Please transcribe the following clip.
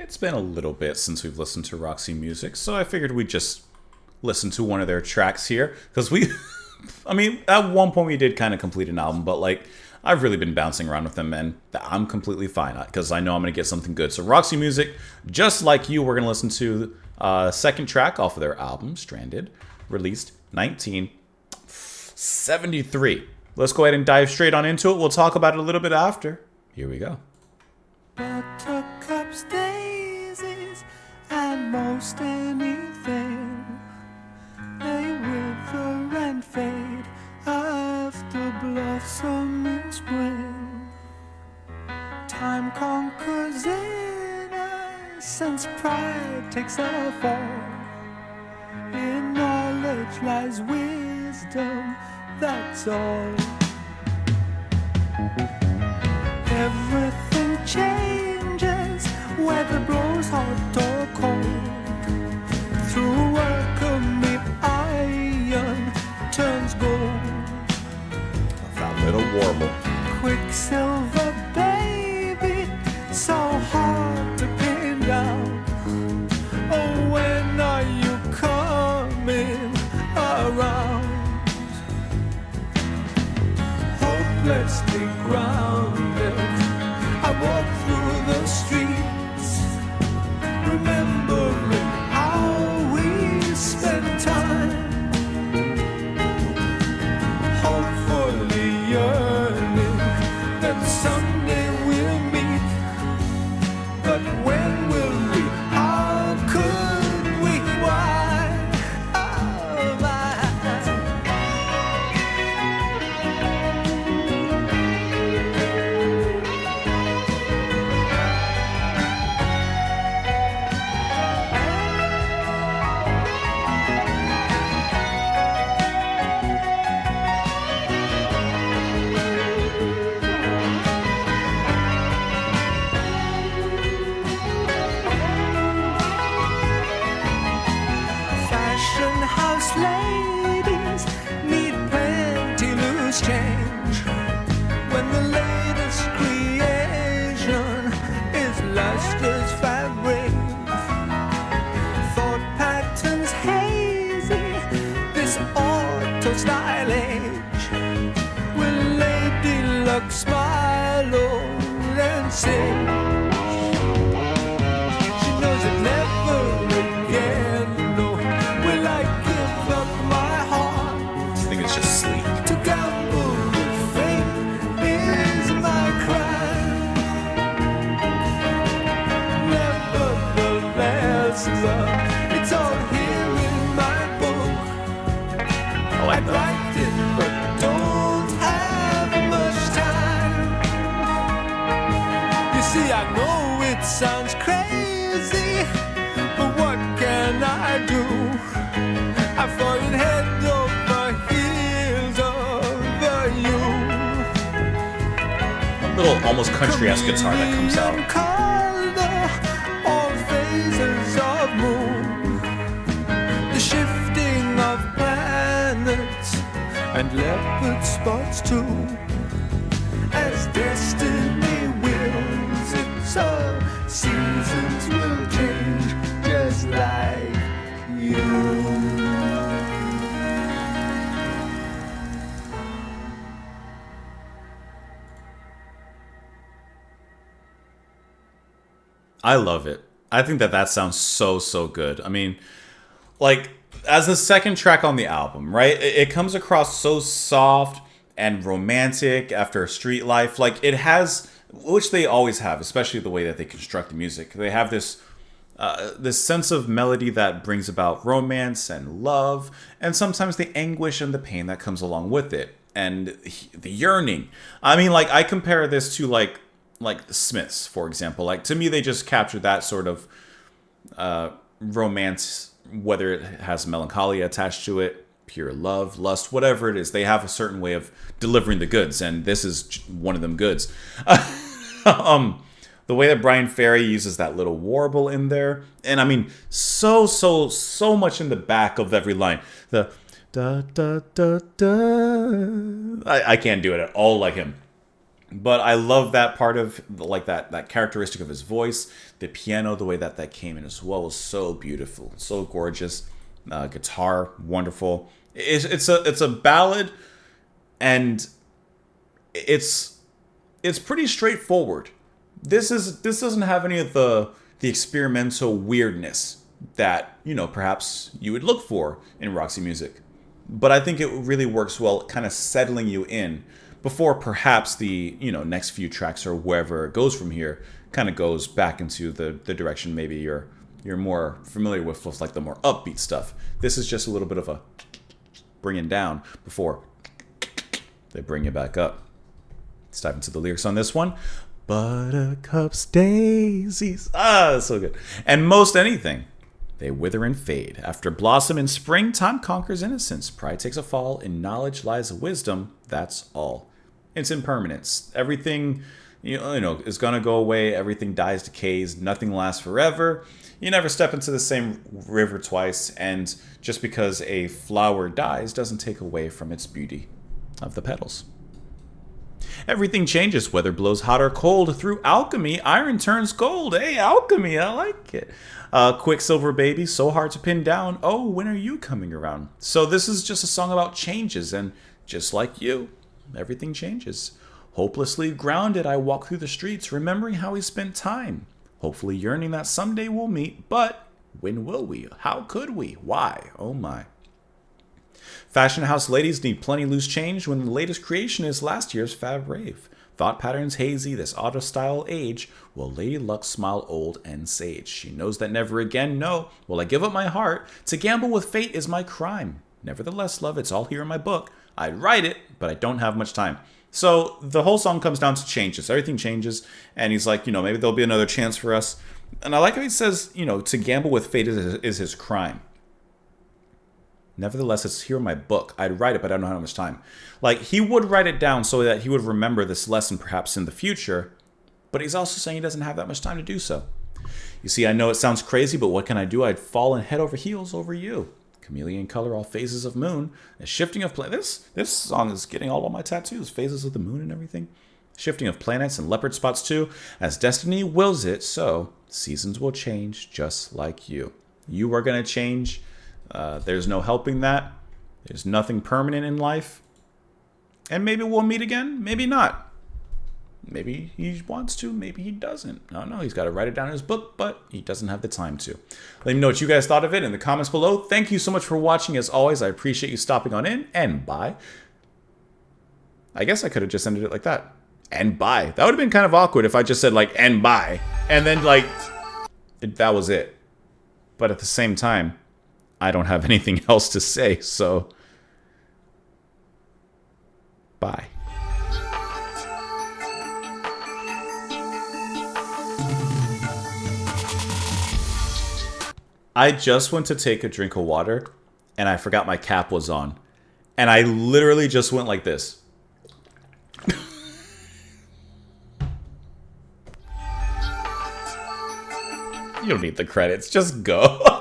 It's been a little bit since we've listened to Roxy music, so I figured we'd just listen to one of their tracks here. Because I mean, at one point we did kind of complete an album, but like, I've really been bouncing around with them, and I'm completely fine because I know I'm going to get something good. So, Roxy Music, just like you, we're going to listen to second track off of their album, Stranded, released 1973. Let's go ahead and dive straight on into it. We'll talk about it a little bit after. Here we go. Buttercups, daisies, and most anything, they wither and fade after blossom in spring. Time conquers innocence, pride takes a fall. In knowledge lies wisdom, that's all. Everything changes, whether blows hot or cold. Through alchemy, iron turns gold. That little warble. Quicksilver, baby, so hard to pin down. Oh, when are you coming around? Hopelessly grounded, I walk through the streets, remembering how we spent time, hopefully yearning that someday we'll meet. But when will we? How could we? Why? Oh, my. Fashion house ladies need plenty loose change when the latest creation is lust as fabric. Thought patterns hazy, this auto style age. Will Lady Luck smile old and say she knows it never again? No, will I give up my heart I think it's just sleep. to gamble with fate? Is my crime. Nevertheless, love, it's all here in my book. I like I'd that. write it, but don't have much time. You see, I know it sounds crazy, but what can I do? I fallen head over heels over you. A little almost country-esque guitar that comes out. Chameleon color, all phases of moon, the shifting of planets and leopard spots too. As destiny wills it so, seasons will change just like you. I love it. I think that sounds so good. I mean, like, as the second track on the album, right? It comes across so soft and romantic after a street life. Like, it has, which they always have, especially the way that they construct the music. They have this this sense of melody that brings about romance and love, and sometimes the anguish and the pain that comes along with it, and the yearning. I mean, like, I compare this to like the Smiths, for example. Like, to me, they just capture that sort of romance, whether it has melancholy attached to it, pure love, lust, whatever it is. They have a certain way of delivering the goods, and this is one of them goods. The way that Brian Ferry uses that little warble in there, and I mean, so much in the back of every line. The da da da da. I can't do it at all like him. But I love that part of like that characteristic of his voice, the piano, the way that that came in as well was so beautiful, so gorgeous. Guitar, wonderful. It's a ballad, and it's it's pretty straightforward. This doesn't have any of the experimental weirdness that perhaps you would look for in Roxy music. But I think it really works well, kind of settling you in before perhaps the next few tracks or wherever it goes from here kind of goes back into the direction maybe you're more familiar with like the more upbeat stuff. This is just a little bit of a bringing down before they bring you back up. Let's dive into the lyrics on this one. Buttercups, daisies, so good. And most anything, they wither and fade. After blossom in spring, time conquers innocence. Pride takes a fall. In knowledge lies wisdom. That's all. It's impermanence. Everything, is gonna go away. Everything dies, decays. Nothing lasts forever. You never step into the same river twice. And just because a flower dies doesn't take away from its beauty of the petals. Everything changes, whether blows hot or cold. Through alchemy, iron turns gold. Hey, alchemy, I like it. Quicksilver baby, so hard to pin down. Oh, when are you coming around? So this is just a song about changes, and just like you, everything changes. Hopelessly grounded, I walk through the streets, remembering how we spent time. Hopefully yearning that someday we'll meet, but when will we? How could we? Why? Oh my. Fashion house ladies need plenty loose change when the latest creation is last year's fab rave. Thought patterns hazy, this auto-style age. Will Lady Luck smile old and sage? She knows that never again, no. Will I give up my heart? To gamble with fate is my crime. Nevertheless, love, it's all here in my book. I'd write it, but I don't have much time. So the whole song comes down to changes. Everything changes, and he's like, maybe there'll be another chance for us. And I like how he says, to gamble with fate is his crime. Nevertheless, it's here in my book. I'd write it, but I don't know how much time. Like, he would write it down so that he would remember this lesson perhaps in the future, but he's also saying he doesn't have that much time to do so. You see, I know it sounds crazy, but what can I do? I'd fall in head over heels over you. Chameleon color, all phases of moon. A shifting of planets. This song is getting all of my tattoos. Phases of the moon and everything. Shifting of planets and leopard spots too. As destiny wills it, so seasons will change just like you. You are going to change. There's no helping that. There's nothing permanent in life. And maybe we'll meet again. Maybe not. Maybe he wants to. Maybe he doesn't. I don't know. He's got to write it down in his book, but he doesn't have the time to. Let me know what you guys thought of it in the comments below. Thank you so much for watching. As always, I appreciate you stopping on in. And bye. I guess I could have just ended it like that. And bye. That would have been kind of awkward if I just said, like, and bye. And then, like, that was it. But at the same time, I don't have anything else to say, so bye. I just went to take a drink of water, and I forgot my cap was on. And I literally just went like this. You don't need the credits, just go.